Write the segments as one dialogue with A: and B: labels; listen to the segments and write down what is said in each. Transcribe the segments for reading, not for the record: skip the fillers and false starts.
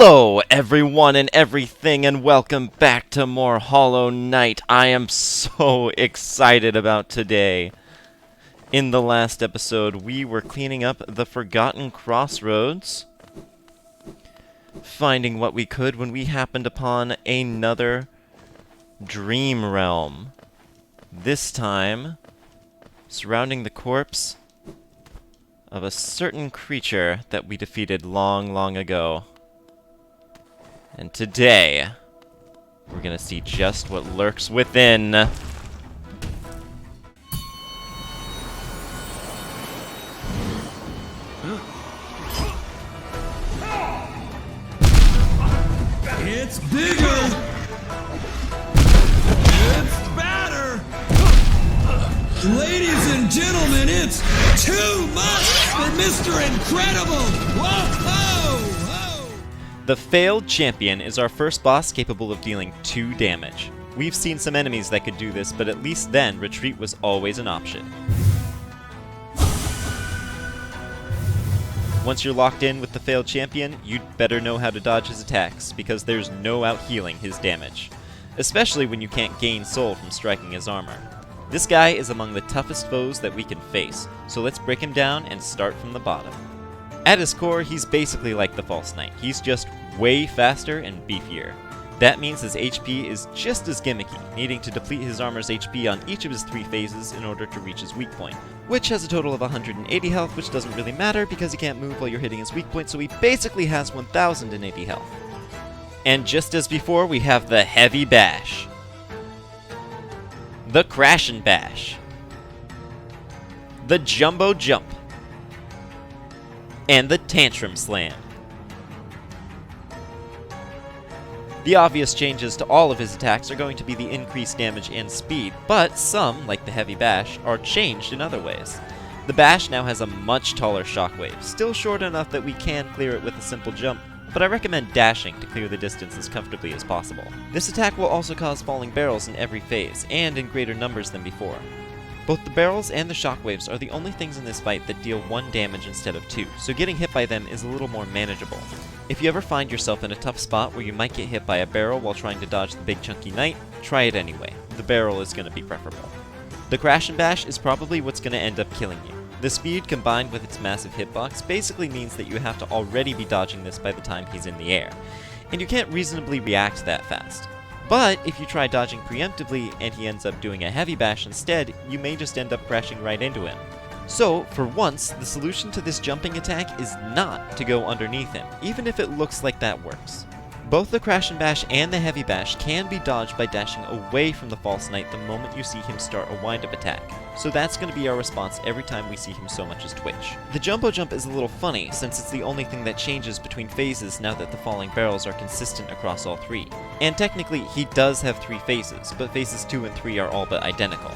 A: Hello, everyone and everything, and welcome back to more Hollow Knight. I am so excited about today. In the last episode, we were cleaning up the Forgotten Crossroads, finding what we could when we happened upon another dream realm. This time, surrounding the corpse of a certain creature that we defeated long, long ago. And today, we're gonna see just what lurks within.
B: It's bigger! It's badder! Ladies and gentlemen, it's too much for Mr. Incredible! Whoa!
A: The Failed Champion is our first boss capable of dealing 2 damage. We've seen some enemies that could do this, but at least then, retreat was always an option. Once you're locked in with the Failed Champion, you'd better know how to dodge his attacks, because there's no out-healing his damage. Especially when you can't gain soul from striking his armor. This guy is among the toughest foes that we can face, so let's break him down and start from the bottom. At his core, he's basically like the False Knight. He's just way faster and beefier. That means his HP is just as gimmicky, needing to deplete his armor's HP on each of his 3 phases in order to reach his weak point, which has a total of 180 health, which doesn't really matter because he can't move while you're hitting his weak point, so he basically has 1080 health. And just as before, we have the Heavy Bash, the Crash and Bash, the Jumbo Jump, and the Tantrum Slam. The obvious changes to all of his attacks are going to be the increased damage and speed, but some, like the Heavy Bash, are changed in other ways. The Bash now has a much taller shockwave, still short enough that we can clear it with a simple jump, but I recommend dashing to clear the distance as comfortably as possible. This attack will also cause falling barrels in every phase, and in greater numbers than before. Both the barrels and the shockwaves are the only things in this fight that deal 1 damage instead of 2, so getting hit by them is a little more manageable. If you ever find yourself in a tough spot where you might get hit by a barrel while trying to dodge the big chunky knight, try it anyway. The barrel is going to be preferable. The Crash and Bash is probably what's going to end up killing you. The speed combined with its massive hitbox basically means that you have to already be dodging this by the time he's in the air, and you can't reasonably react that fast. But if you try dodging preemptively and he ends up doing a Heavy Bash instead, you may just end up crashing right into him. So, for once, the solution to this jumping attack is not to go underneath him, even if it looks like that works. Both the Crash and Bash and the Heavy Bash can be dodged by dashing away from the False Knight the moment you see him start a wind-up attack, so that's going to be our response every time we see him so much as twitch. The Jumbo Jump is a little funny, since it's the only thing that changes between phases now that the falling barrels are consistent across all 3. And technically, he does have 3 phases, but phases 2 and 3 are all but identical.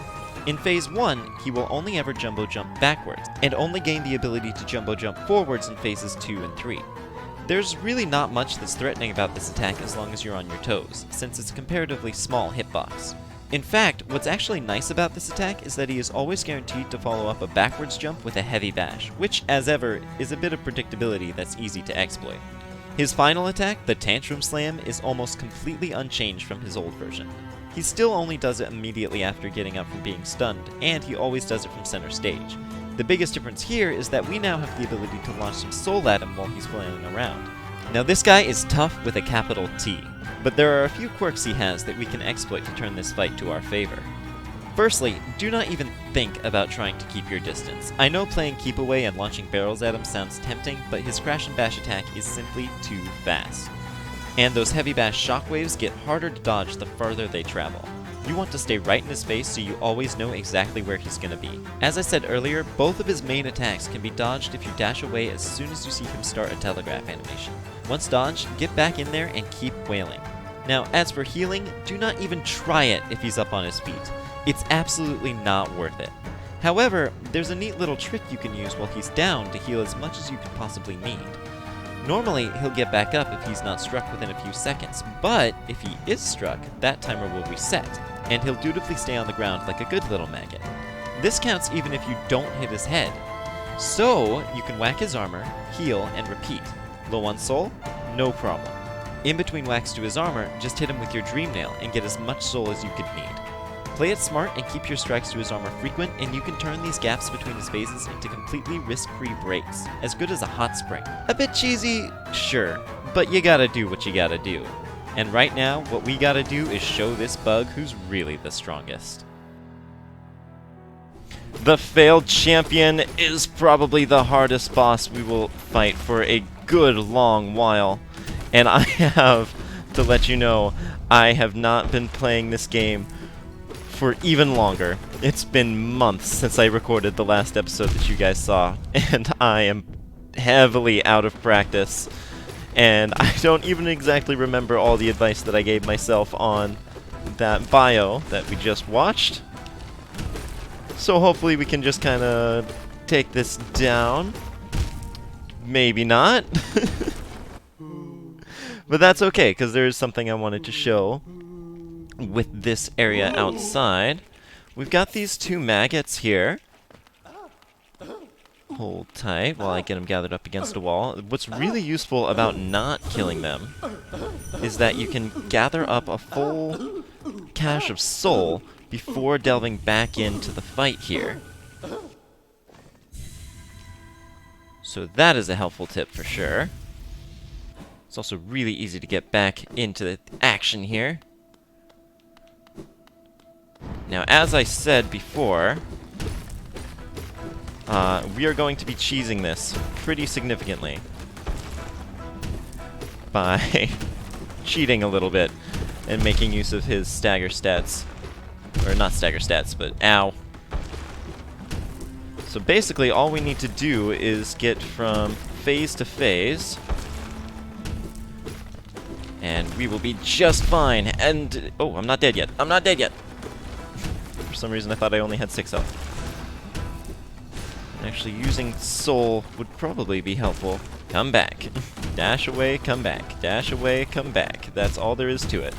A: In phase 1, he will only ever Jumbo Jump backwards, and only gain the ability to Jumbo Jump forwards in phases 2 and 3. There's really not much that's threatening about this attack as long as you're on your toes, since it's a comparatively small hitbox. In fact, what's actually nice about this attack is that he is always guaranteed to follow up a backwards jump with a Heavy Bash, which, as ever, is a bit of predictability that's easy to exploit. His final attack, the Tantrum Slam, is almost completely unchanged from his old version. He still only does it immediately after getting up from being stunned, and he always does it from center stage. The biggest difference here is that we now have the ability to launch some soul at him while he's flailing around. Now this guy is tough with a capital T, but there are a few quirks he has that we can exploit to turn this fight to our favor. Firstly, do not even think about trying to keep your distance. I know playing keep away and launching barrels at him sounds tempting, but his Crash and Bash attack is simply too fast. And those Heavy Bash shockwaves get harder to dodge the farther they travel. You want to stay right in his face so you always know exactly where he's going to be. As I said earlier, both of his main attacks can be dodged if you dash away as soon as you see him start a telegraph animation. Once dodged, get back in there and keep wailing. Now, as for healing, do not even try it if he's up on his feet. It's absolutely not worth it. However, there's a neat little trick you can use while he's down to heal as much as you could possibly need. Normally, he'll get back up if he's not struck within a few seconds, but if he is struck, that timer will reset, and he'll dutifully stay on the ground like a good little maggot. This counts even if you don't hit his head. So, you can whack his armor, heal, and repeat. Low on soul? no problem. In between whacks to his armor, just hit him with your Dream Nail and get as much soul as you could need. Play it smart and keep your strikes to his armor frequent, and you can turn these gaps between his phases into completely risk-free breaks, as good as a hot spring. A bit cheesy? Sure, but you gotta do what you gotta do. And right now, what we gotta do is show this bug who's really the strongest. The Failed Champion is probably the hardest boss we will fight for a good long while. And I have to let you know, I have not been playing this game for even longer. It's been months since I recorded the last episode that you guys saw, and I am heavily out of practice. And I don't even exactly remember all the advice that I gave myself on that bio that we just watched. So hopefully we can just kind of take this down. Maybe not. But that's okay, because there is something I wanted to show with this area outside. We've got these two maggots here. Hold tight while I get them gathered up against a wall. What's really useful about not killing them is that you can gather up a full cache of soul before delving back into the fight here. So that is a helpful tip for sure. It's also really easy to get back into the action here. Now, as I said before, we are going to be cheesing this pretty significantly by cheating a little bit and making use of his stagger stats. Or not stagger stats, but ow. So basically all we need to do is get from phase to phase, and we will be just fine. And oh, I'm not dead yet. I'm not dead yet. For some reason I thought I only had 6 health. Actually, using soul would probably be helpful. Come back. Dash away, come back. Dash away, come back. That's all there is to it.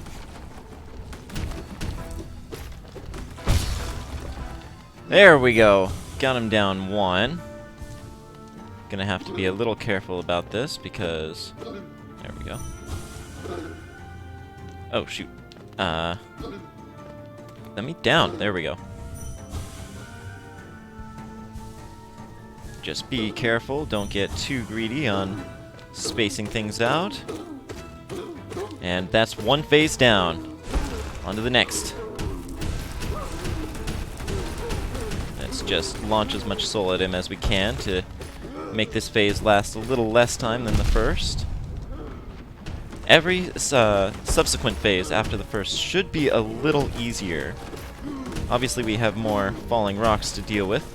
A: There we go. Got him down 1. Gonna have to be a little careful about this because... There we go. Oh, shoot. Let me down. There we go. Just be careful. Don't get too greedy on spacing things out. And that's 1 phase down. On to the next. Let's just launch as much soul at him as we can to make this phase last a little less time than the first. Every subsequent phase after the first should be a little easier. Obviously we have more falling rocks to deal with,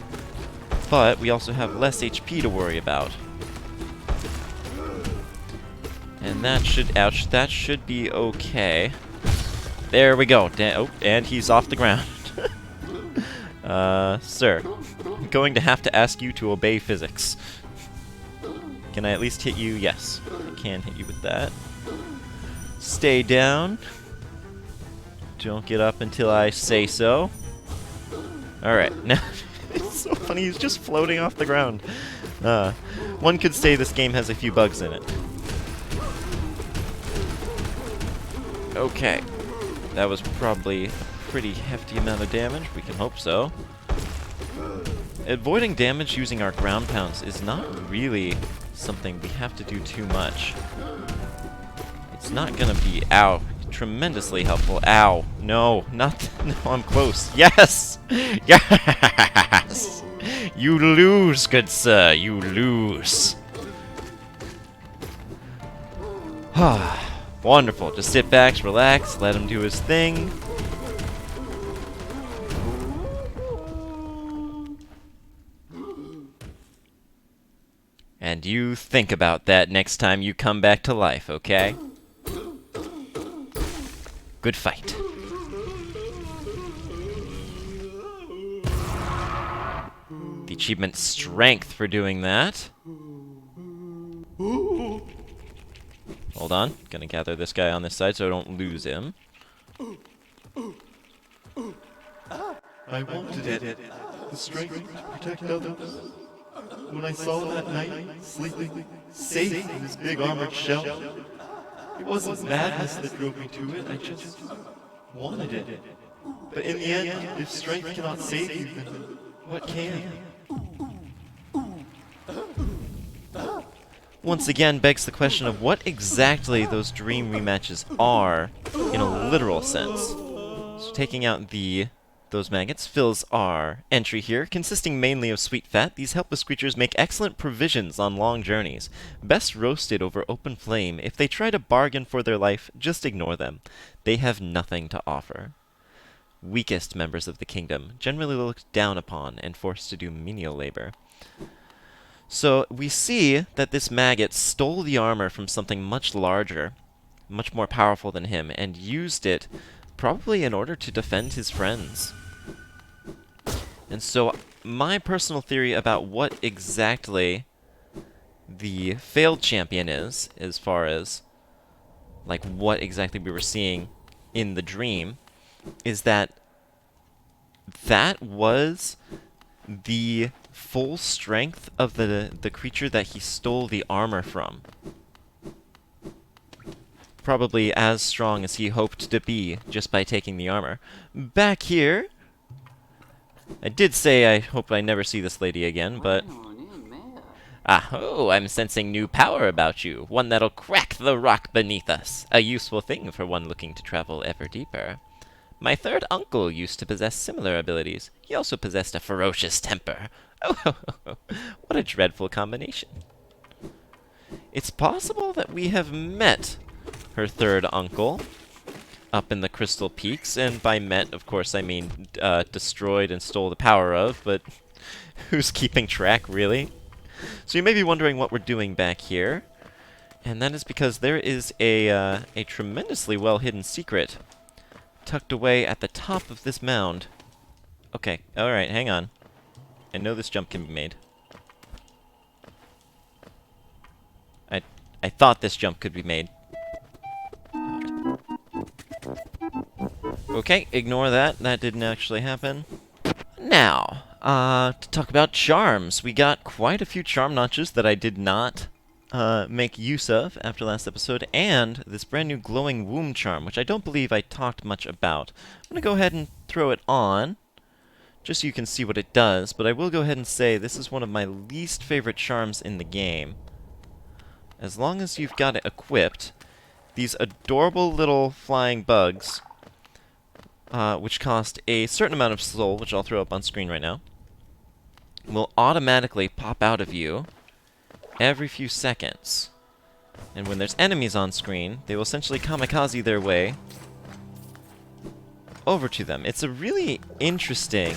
A: but we also have less HP to worry about. And that should, ouch, that should be okay. There we go. Oh, and he's off the ground. Sir, I'm going to have to ask you to obey physics. Can I at least hit you? Yes, I can hit you with that. Stay down. Don't get up until I say so. Alright, now, it's so funny, he's just floating off the ground. One could say this game has a few bugs in it. Okay, that was probably a pretty hefty amount of damage, we can hope so. Avoiding damage using our ground pounds is not really something we have to do too much. It's not gonna be, ow, tremendously helpful. Ow, no, not, no, I'm close. Yes! Yes! You lose, good sir, you lose. Wonderful, just sit back, relax, let him do his thing. And you think about that next time you come back to life, okay? Good fight. The achievement Strength for doing that. Hold on, gonna gather this guy on this side so I don't lose him.
C: I wanted it. The strength to protect others. when I saw that knight sleeping safe in his big armored shell. It wasn't madness that drove me to it, I just wanted it. But in the end, if strength cannot save you, then what can?
A: Once again begs the question of what exactly those dream rematches are in a literal sense. So taking out those maggots fills our entry here. Consisting mainly of sweet fat, these helpless creatures make excellent provisions on long journeys. Best roasted over open flame. If they try to bargain for their life, just ignore them. They have nothing to offer. Weakest members of the kingdom, generally looked down upon and forced to do menial labor. So we see that this maggot stole the armor from something much larger, much more powerful than him, and used it probably in order to defend his friends. And so my personal theory about what exactly the failed champion is, as far as like what exactly we were seeing in the dream, is that was the full strength of the creature that he stole the armor from. Probably as strong as he hoped to be just by taking the armor. Back here, I did say I hope I never see this lady again, but... Ah-ho, I'm sensing new power about you, one that'll crack the rock beneath us. A useful thing for one looking to travel ever deeper. My third uncle used to possess similar abilities. He also possessed a ferocious temper. Oh, what a dreadful combination. It's possible that we have met her third uncle up in the Crystal Peaks, and by met, of course, I mean destroyed and stole the power of, but who's keeping track, really? So you may be wondering what we're doing back here, and that is because there is a tremendously well-hidden secret tucked away at the top of this mound. Okay, alright, hang on. I know this jump can be made. I thought this jump could be made. Okay, ignore that. That didn't actually happen. Now, to talk about charms. We got quite a few charm notches that I did not make use of after last episode, and this brand new glowing womb charm, which I don't believe I talked much about. I'm going to go ahead and throw it on, just so you can see what it does, but I will go ahead and say this is one of my least favorite charms in the game. As long as you've got it equipped, these adorable little flying bugs, which cost a certain amount of soul, which I'll throw up on screen right now, will automatically pop out of you every few seconds. And when there's enemies on screen, they will essentially kamikaze their way over to them. It's a really interesting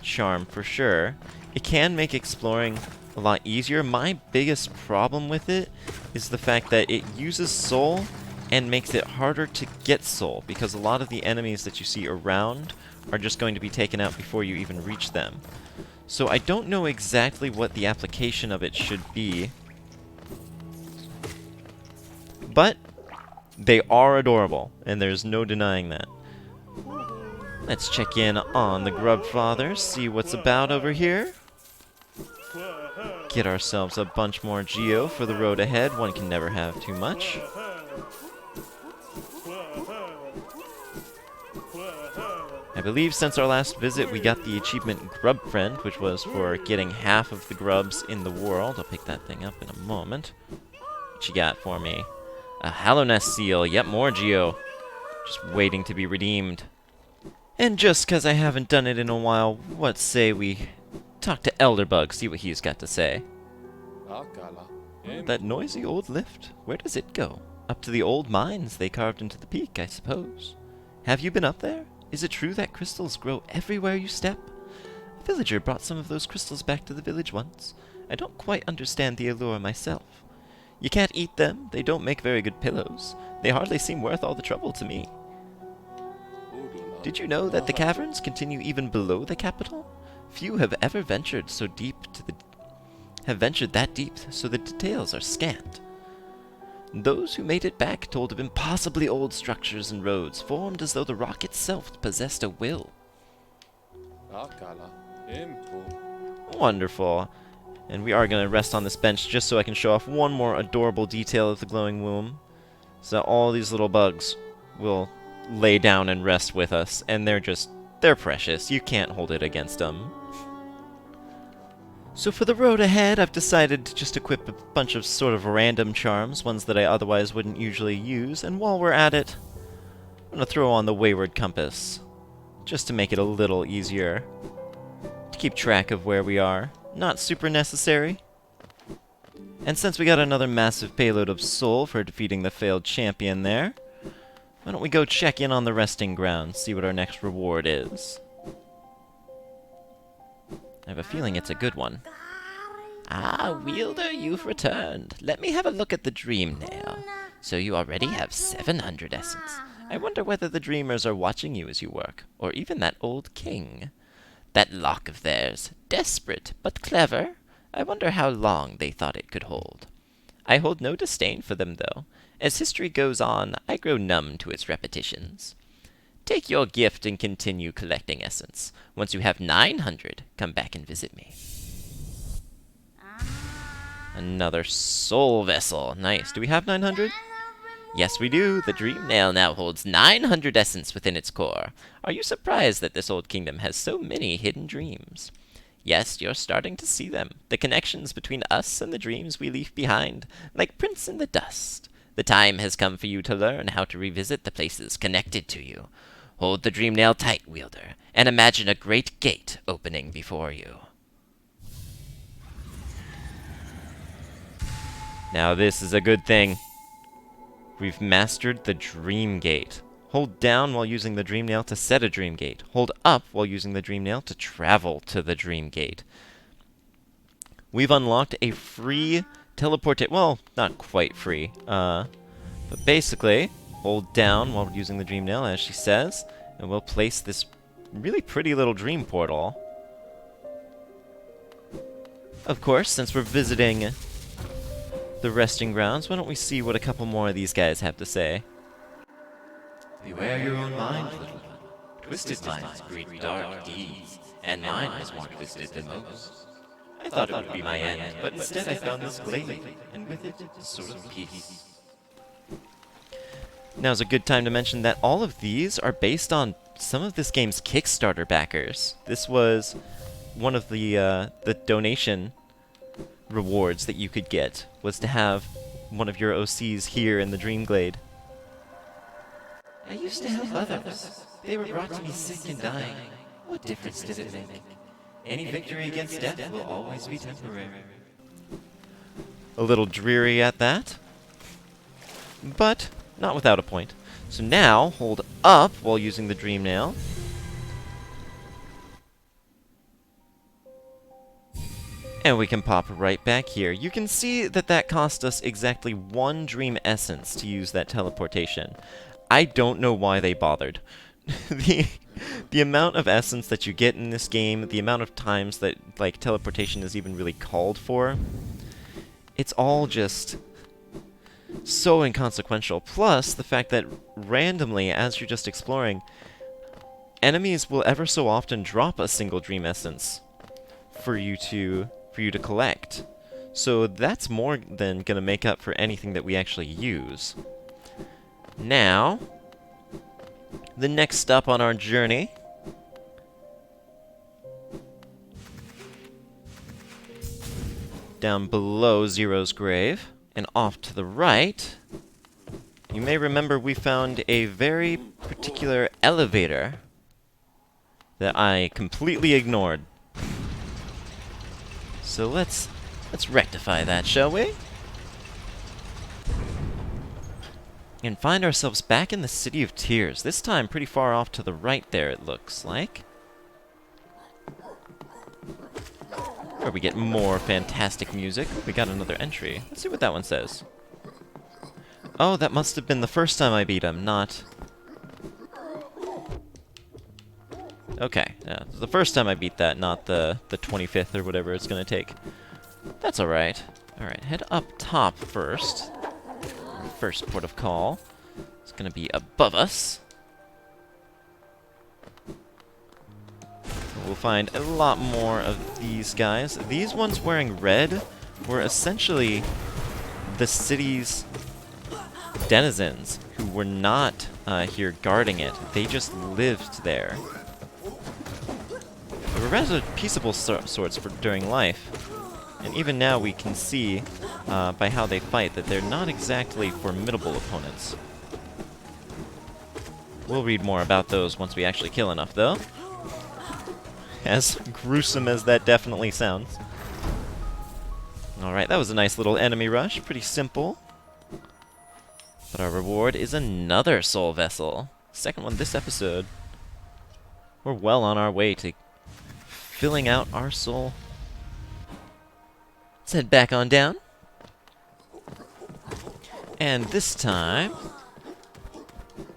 A: charm for sure. It can make exploring a lot easier. My biggest problem with it is the fact that it uses soul and makes it harder to get soul, because a lot of the enemies that you see around are just going to be taken out before you even reach them. So I don't know exactly what the application of it should be, but they are adorable, and there's no denying that. Let's check in on the Grub Father, see what's about over here. Get ourselves a bunch more Geo for the road ahead. One can never have too much. I believe since our last visit we got the achievement Grub Friend, which was for getting half of the grubs in the world. I'll pick that thing up in a moment. What you got for me? A Hallownest Seal. Yep, more Geo. Just waiting to be redeemed. And just 'cause I haven't done it in a while, what say we talk to Elderbug, see what he's got to say. That noisy old lift, where does it go? Up to the old mines they carved into the peak, I suppose. Have you been up there? Is it true that crystals grow everywhere you step? A villager brought some of those crystals back to the village once. I don't quite understand the allure myself. You can't eat them, they don't make very good pillows. They hardly seem worth all the trouble to me. Did you know that the caverns continue even below the capital? Few have ever ventured so deep that deep, so the details are scant. Those who made it back told of impossibly old structures and roads, formed as though the rock itself possessed a will. Wonderful. And we are going to rest on this bench just so I can show off one more adorable detail of the glowing womb. So that all these little bugs will lay down and rest with us. And they're precious. You can't hold it against them. So for the road ahead, I've decided to just equip a bunch of sort of random charms, ones that I otherwise wouldn't usually use. And while we're at it, I'm going to throw on the Wayward Compass, just to make it a little easier to keep track of where we are. Not super necessary. And since we got another massive payload of soul for defeating the failed champion there, why don't we go check in on the resting ground, see what our next reward is. I have a feeling it's a good one. Ah, Wielder, you've returned. Let me have a look at the dream nail. So you already have 700 essence. I wonder whether the dreamers are watching you as you work, or even that old king. That lock of theirs, desperate but clever. I wonder how long they thought it could hold. I hold no disdain for them, though. As history goes on, I grow numb to its repetitions. Take your gift and continue collecting essence. Once you have 900, come back and visit me. Another soul vessel. Nice. Do we have 900? Yes, we do. The Dream Nail now holds 900 essence within its core. Are you surprised that this old kingdom has so many hidden dreams? Yes, you're starting to see them. The connections between us and the dreams we leave behind, like prints in the dust. The time has come for you to learn how to revisit the places connected to you. Hold the Dream Nail tight, Wielder, and imagine a great gate opening before you. Now this is a good thing. We've mastered the Dream Gate. Hold down while using the Dream Nail to set a Dream Gate. Hold up while using the Dream Nail to travel to the Dream Gate. We've unlocked a free teleportation. Well, not quite free. But basically, hold down while using the Dream Nail, as she says, and we'll place this really pretty little dream portal. Of course, since we're visiting the resting grounds, why don't we see what a couple more of these guys have to say?
D: Beware your own mind, little one. Twisted minds breed dark deeds, and mine was more twisted than most. I thought it would be my end, but instead I found this glade, and with it, a sort of peace.
A: Now's a good time to mention that all of these are based on some of this game's Kickstarter backers. This was one of the donation rewards that you could get, was to have one of your OCs here in the Dream Glade.
D: I used to help others. They were brought to me sick and dying. What difference did it make? Any victory against death will always be temporary.
A: A little dreary at that, but not without a point. So now, hold up while using the Dream Nail. And we can pop right back here. You can see that that cost us exactly 1 Dream Essence to use that teleportation. I don't know why they bothered. The amount of essence that you get in this game, the amount of times that like teleportation is even really called for, it's all just so inconsequential. Plus, the fact that randomly, as you're just exploring, enemies will ever so often drop a single Dream Essence for you to collect. So that's more than gonna make up for anything that we actually use. Now, the next stop on our journey down below Zero's grave and off to the right, you may remember we found a very particular elevator that I completely ignored. So let's rectify that, shall we? And find ourselves back in the City of Tears. This time pretty far off to the right there, it looks like. Where we get more fantastic music. We got another entry. Let's see what that one says. Oh, that must have been the first time I beat him, not... Okay, yeah, the first time I beat that, not the 25th or whatever it's gonna take. That's alright. Alright, head up top first. First port of call. It's gonna be above us. we'll find a lot more of these guys. These ones wearing red were essentially the city's denizens who were not here guarding it. They just lived there. They were rather peaceable sorts during life. And even now we can see by how they fight that they're not exactly formidable opponents. We'll read more about those once we actually kill enough, though. As gruesome as that definitely sounds. Alright, that was a nice little enemy rush. Pretty simple. But our reward is another soul vessel. Second one this episode. We're well on our way to filling out our soul. Let's head back on down. And this time,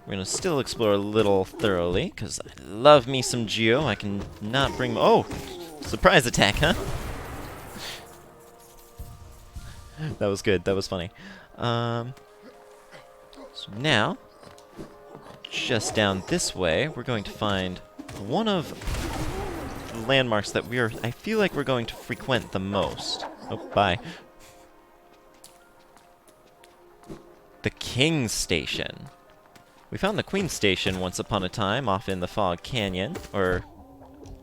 A: we're going to still explore a little thoroughly, because I love me some Geo. I can not bring... Oh! Surprise attack, huh? That was good. That was funny. So now, just down this way, we're going to find one of the landmarks that I feel like we're going to frequent the most. Oh, bye. The King's Station. We found the Queen's Station once upon a time off in the Fog Canyon, or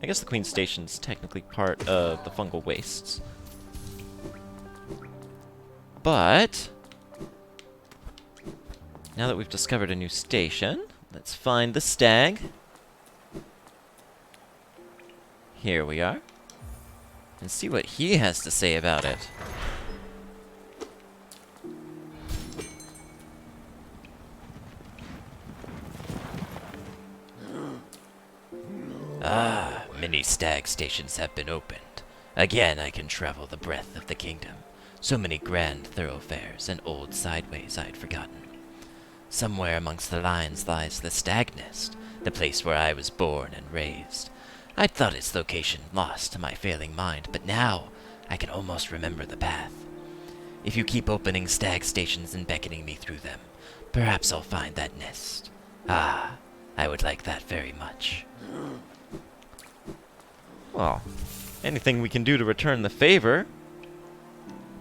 A: I guess the Queen's Station's technically part of the Fungal Wastes. But now that we've discovered a new station, let's find the stag. Here we are. And see what he has to say about it.
D: Ah, many stag stations have been opened. Again, I can travel the breadth of the kingdom. So many grand thoroughfares and old sideways I'd forgotten. Somewhere amongst the lines lies the Stag Nest, the place where I was born and raised. I'd thought its location lost to my failing mind, but now I can almost remember the path. If you keep opening stag stations and beckoning me through them, perhaps I'll find that nest. Ah, I would like that very much.
A: Well, anything we can do to return the favor.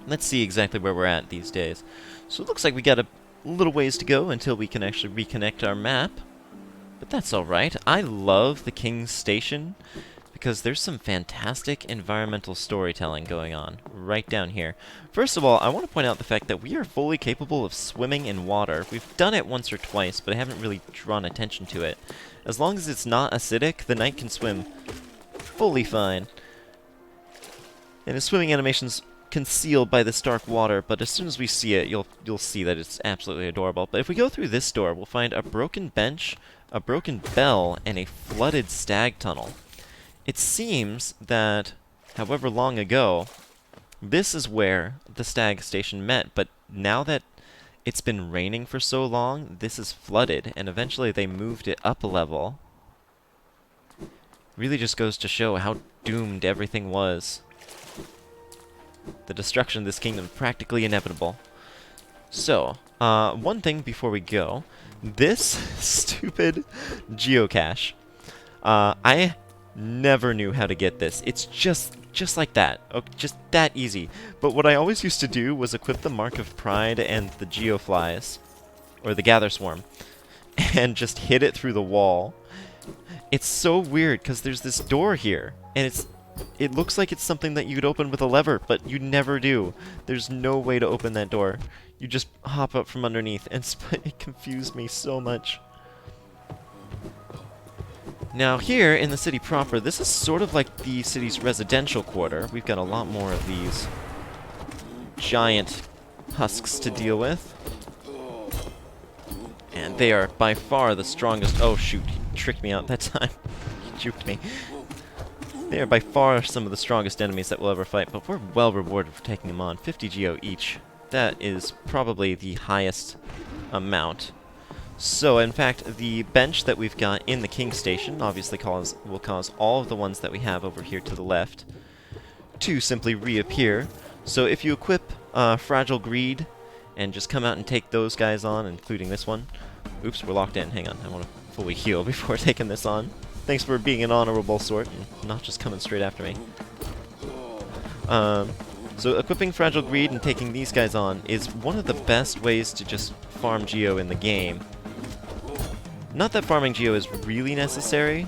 A: Let's see exactly where we're at these days. So it looks like we got a little ways to go until we can actually reconnect our map. But that's alright. I love the King's Station because there's some fantastic environmental storytelling going on right down here. First of all, I want to point out the fact that we are fully capable of swimming in water. We've done it once or twice, but I haven't really drawn attention to it. As long as it's not acidic, the knight can swim fully fine. And his swimming animation's concealed by this dark water, but as soon as we see it, you'll see that it's absolutely adorable. But if we go through this door, we'll find a broken bench, a broken bell, and a flooded stag tunnel. It seems that, however long ago, this is where the stag station met, but now that it's been raining for so long, this is flooded, and eventually they moved it up a level. Really just goes to show how doomed everything was. The destruction of this kingdom is practically inevitable. So, one thing before we go. This stupid geocache. I never knew how to get this. It's just like that. Just that easy. But what I always used to do was equip the Mark of Pride and the Geoflies, or the Gather Swarm, and just hit it through the wall. It's so weird, because there's this door here, and it looks like it's something that you could open with a lever, but you never do. There's no way to open that door. You just hop up from underneath, and it confused me so much. Now here, in the city proper, this is sort of like the city's residential quarter. We've got a lot more of these giant husks to deal with. And they are by far the strongest... Oh shoot, he tricked me out that time. He juked me. They are by far some of the strongest enemies that we'll ever fight, but we're well rewarded for taking them on. 50 geo each. That is probably the highest amount. So, in fact, the bench that we've got in the King's Station obviously will cause all of the ones that we have over here to the left to simply reappear. So if you equip Fragile Greed and just come out and take those guys on, including this one. Oops, we're locked in. Hang on, I want to fully heal before taking this on. Thanks for being an honorable sort and not just coming straight after me. So equipping Fragile Greed and taking these guys on is one of the best ways to just farm Geo in the game. Not that farming Geo is really necessary.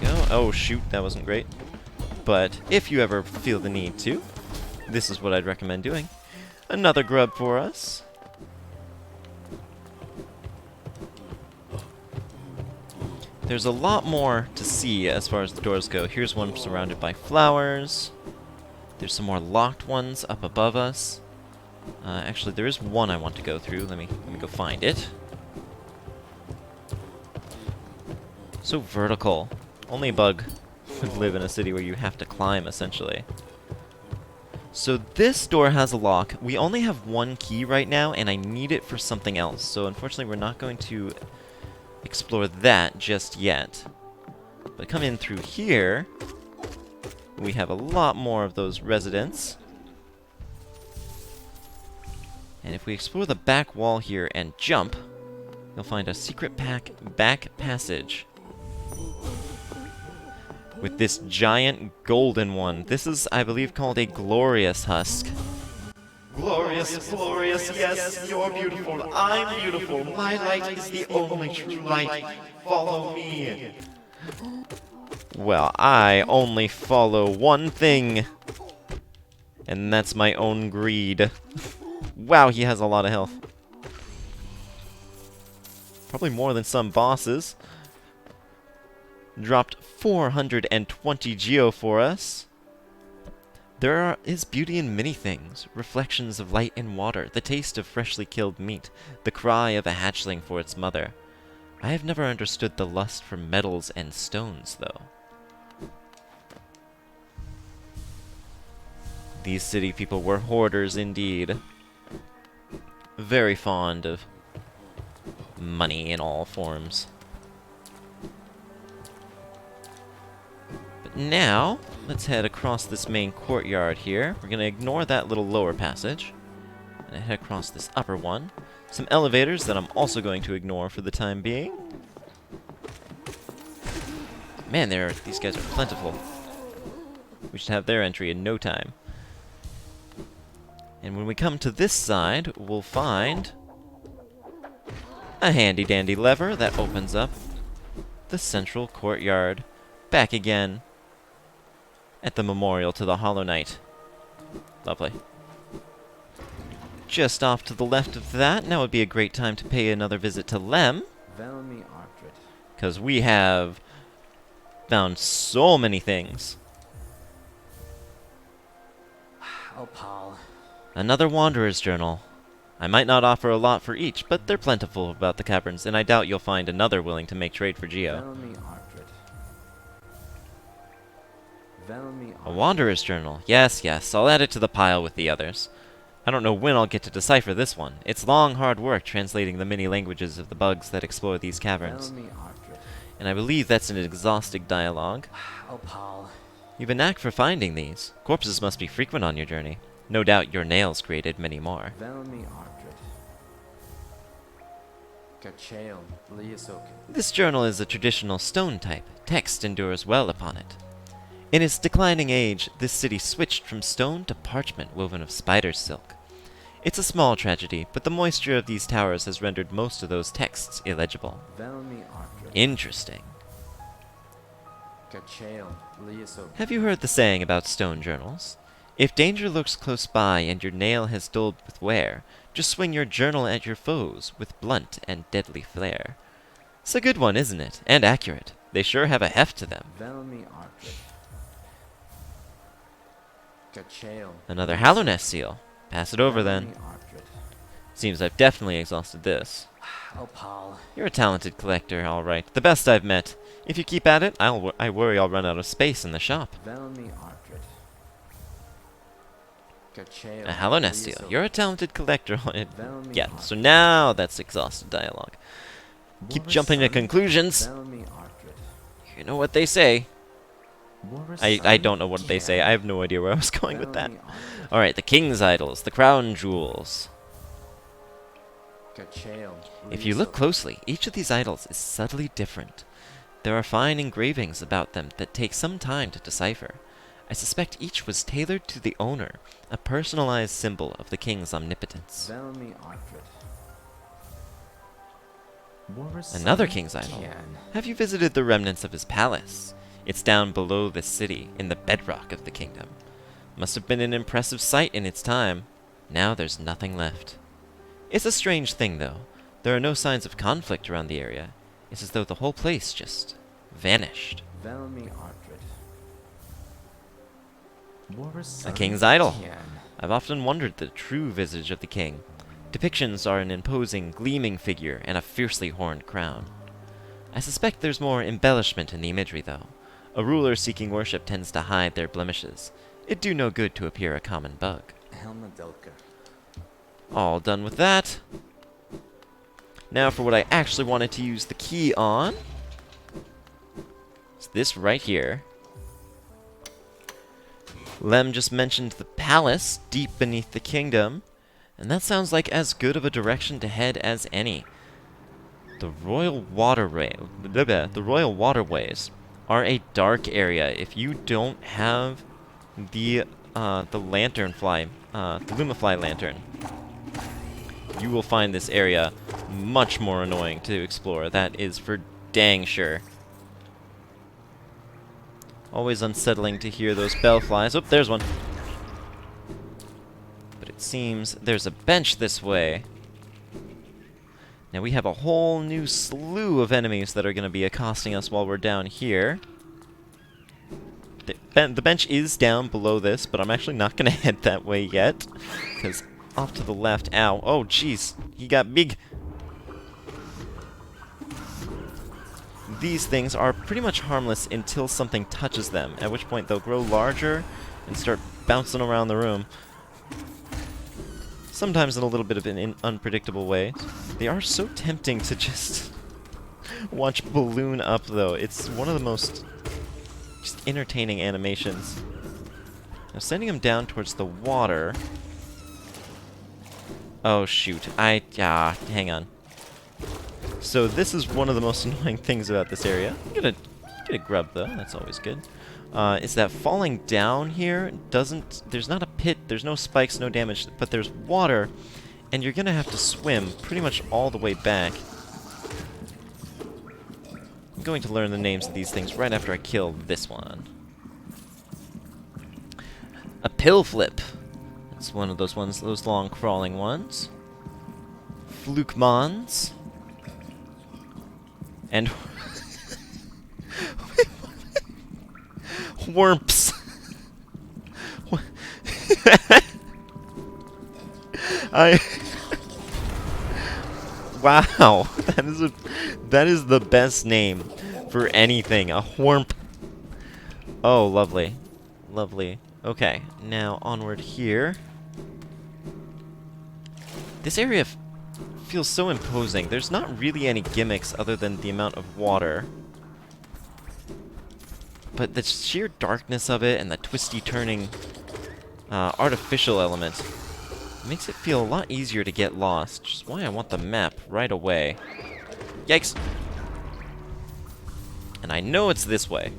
A: Go. Oh shoot, that wasn't great. But if you ever feel the need to, this is what I'd recommend doing. Another grub for us. There's a lot more to see as far as the doors go. Here's one surrounded by flowers. There's some more locked ones up above us. Actually, there is one I want to go through. Let me go find it. So vertical. Only a bug would live in a city where you have to climb, essentially. So this door has a lock. We only have one key right now, and I need it for something else. So unfortunately, we're not going to explore that just yet. But come in through here, we have a lot more of those residents. And if we explore the back wall here and jump, you'll find a secret back passage with this giant golden one. This is, I believe, called a glorious husk.
C: Glorious, glorious, yes, you're beautiful, I'm beautiful, my light is the only true light, follow me.
A: Well, I only follow one thing, and that's my own greed. Wow, he has a lot of health. Probably more than some bosses. Dropped 420 Geo for us. There is beauty in many things. Reflections of light in water, the taste of freshly killed meat, the cry of a hatchling for its mother. I have never understood the lust for metals and stones, though. These city people were hoarders indeed. Very fond of money in all forms. But now, let's head across this main courtyard here. We're going to ignore that little lower passage and head across this upper one. Some elevators that I'm also going to ignore for the time being. Man, these guys are plentiful. We should have their entry in no time. And when we come to this side, we'll find a handy-dandy lever that opens up the central courtyard. Back again at the memorial to the Hollow Knight. Lovely. Just off to the left of that, now would be a great time to pay another visit to Lem. Because we have found so many things.
E: Oh, Paul.
A: Another Wanderer's Journal. I might not offer a lot for each, but they're plentiful about the caverns, and I doubt you'll find another willing to make trade for Geo. A Wanderer's Journal. Yes, yes, I'll add it to the pile with the others. I don't know when I'll get to decipher this one. It's long, hard work translating the many languages of the bugs that explore these caverns. And I believe that's an exhausting dialogue.
E: Oh, Paul.
A: You've a knack for finding these. Corpses must be frequent on your journey. No doubt your nails created many more. This journal is a traditional stone type. Text endures well upon it. In its declining age, this city switched from stone to parchment woven of spider silk. It's a small tragedy, but the moisture of these towers has rendered most of those texts illegible. Interesting. Have you heard the saying about stone journals? If danger lurks close by and your nail has dulled with wear, just swing your journal at your foes with blunt and deadly flare. It's a good one, isn't it? And accurate. They sure have a heft to them. Another Hallownest seal. Pass it over then. Seems I've definitely exhausted this.
E: Oh, Paul.
A: You're a talented collector, all right. The best I've met. If you keep at it, I worry I'll run out of space in the shop. A Hallownest seal. You're a talented collector on it. Yeah, so now that's exhausted dialogue. Keep jumping to conclusions. You know what they say. I don't know what they say. I have no idea where I was going with that. Alright, the king's idols, the crown jewels. If you look closely, each of these idols is subtly different. There are fine engravings about them that take some time to decipher. I suspect each was tailored to the owner, a personalized symbol of the king's omnipotence. Another king's idol. Have you visited the remnants of his palace? It's down below this city, in the bedrock of the kingdom. Must have been an impressive sight in its time. Now there's nothing left. It's a strange thing, though. There are no signs of conflict around the area. It's as though the whole place just vanished. A king's idol. I've often wondered the true visage of the king. Depictions are an imposing, gleaming figure and a fiercely horned crown. I suspect there's more embellishment in the imagery, though. A ruler seeking worship tends to hide their blemishes. It'd do no good to appear a common bug. All done with that. Now for what I actually wanted to use the key on. It's this right here. Lem just mentioned the palace deep beneath the kingdom, and that sounds like as good of a direction to head as any. The Royal Waterways are a dark area. If you don't have the lanternfly, the Lumafly lantern, you will find this area much more annoying to explore. That is for dang sure. Always unsettling to hear those bellflies. Oh, there's one. But it seems there's a bench this way. Now we have a whole new slew of enemies that are going to be accosting us while we're down here. The bench is down below this, but I'm actually not going to head that way yet. Because off to the left, ow. Oh, jeez. He got big. These things are pretty much harmless until something touches them, at which point they'll grow larger and start bouncing around the room. Sometimes in a little bit of an unpredictable way. They are so tempting to just watch balloon up, though. It's one of the most just entertaining animations. Now sending them down towards the water. Oh shoot, hang on. So this is one of the most annoying things about this area. I'm gonna get a grub though, that's always good. Is that falling down here there's not a pit, there's no spikes, no damage, but there's water, and you're gonna have to swim pretty much all the way back. I'm going to learn the names of these things right after I kill this one. A pill flip. That's one of those ones, those long crawling ones. Flukemons. And Whorps. Wow, that is the best name for anything. A whorp. Oh, lovely, lovely. Okay, now onward here. This area feels so imposing. There's not really any gimmicks other than the amount of water. But the sheer darkness of it and the twisty turning artificial element makes it feel a lot easier to get lost, which is why I want the map right away. Yikes! And I know it's this way.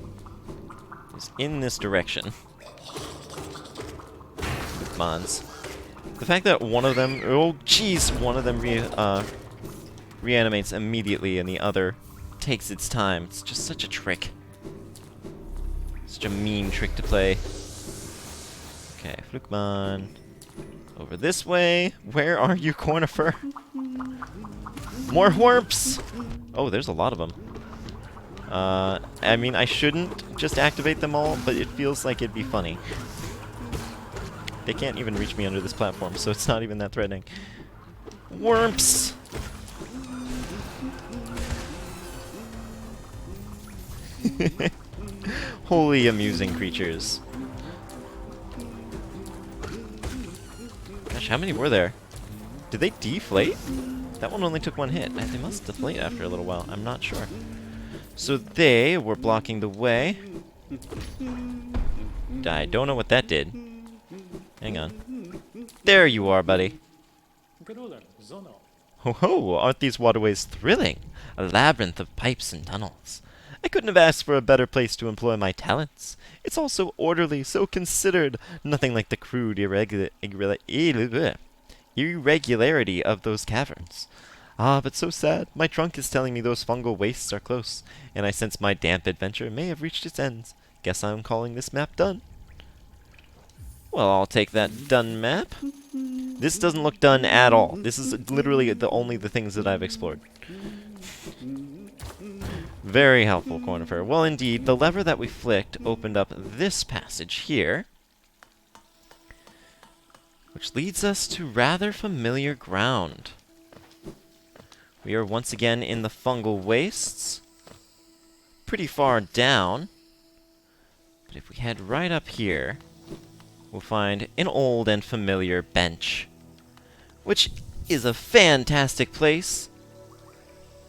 A: It's in this direction. Mons. The fact that one of them, oh jeez, one of them reanimates immediately and the other takes its time. It's just such a trick. Such a mean trick to play. Okay, Flukemon. Over this way. Where are you, Cornifer? More whorps! Oh, there's a lot of them. I mean, I shouldn't just activate them all, but it feels like it'd be funny. They can't even reach me under this platform, so it's not even that threatening. Whorps! Wholly amusing creatures. Gosh, how many were there? Did they deflate? That one only took one hit. They must deflate after a little while. I'm not sure. So they were blocking the way. I don't know what that did. Hang on. There you are, buddy. Ho ho, aren't these waterways thrilling? A labyrinth of pipes and tunnels. I couldn't have asked for a better place to employ my talents. It's all so orderly, so considered, nothing like the crude irregularity of those caverns. Ah, but so sad. My trunk is telling me those fungal wastes are close, and I sense my damp adventure may have reached its ends. Guess I'm calling this map done. Well, I'll take that done map. This doesn't look done at all. This is literally only the things that I've explored. Very helpful, Cornifer. Well, indeed, the lever that we flicked opened up this passage here, which leads us to rather familiar ground. We are once again in the fungal wastes, pretty far down, but if we head right up here, we'll find an old and familiar bench, which is a fantastic place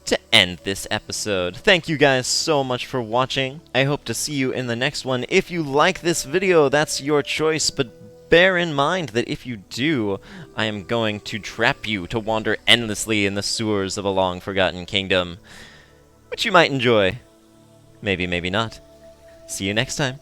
A: to end this episode. Thank you guys so much for watching. I hope to see you in the next one. If you like this video, that's your choice, but bear in mind that if you do, I am going to trap you to wander endlessly in the sewers of a long-forgotten kingdom, which you might enjoy. Maybe, maybe not. See you next time.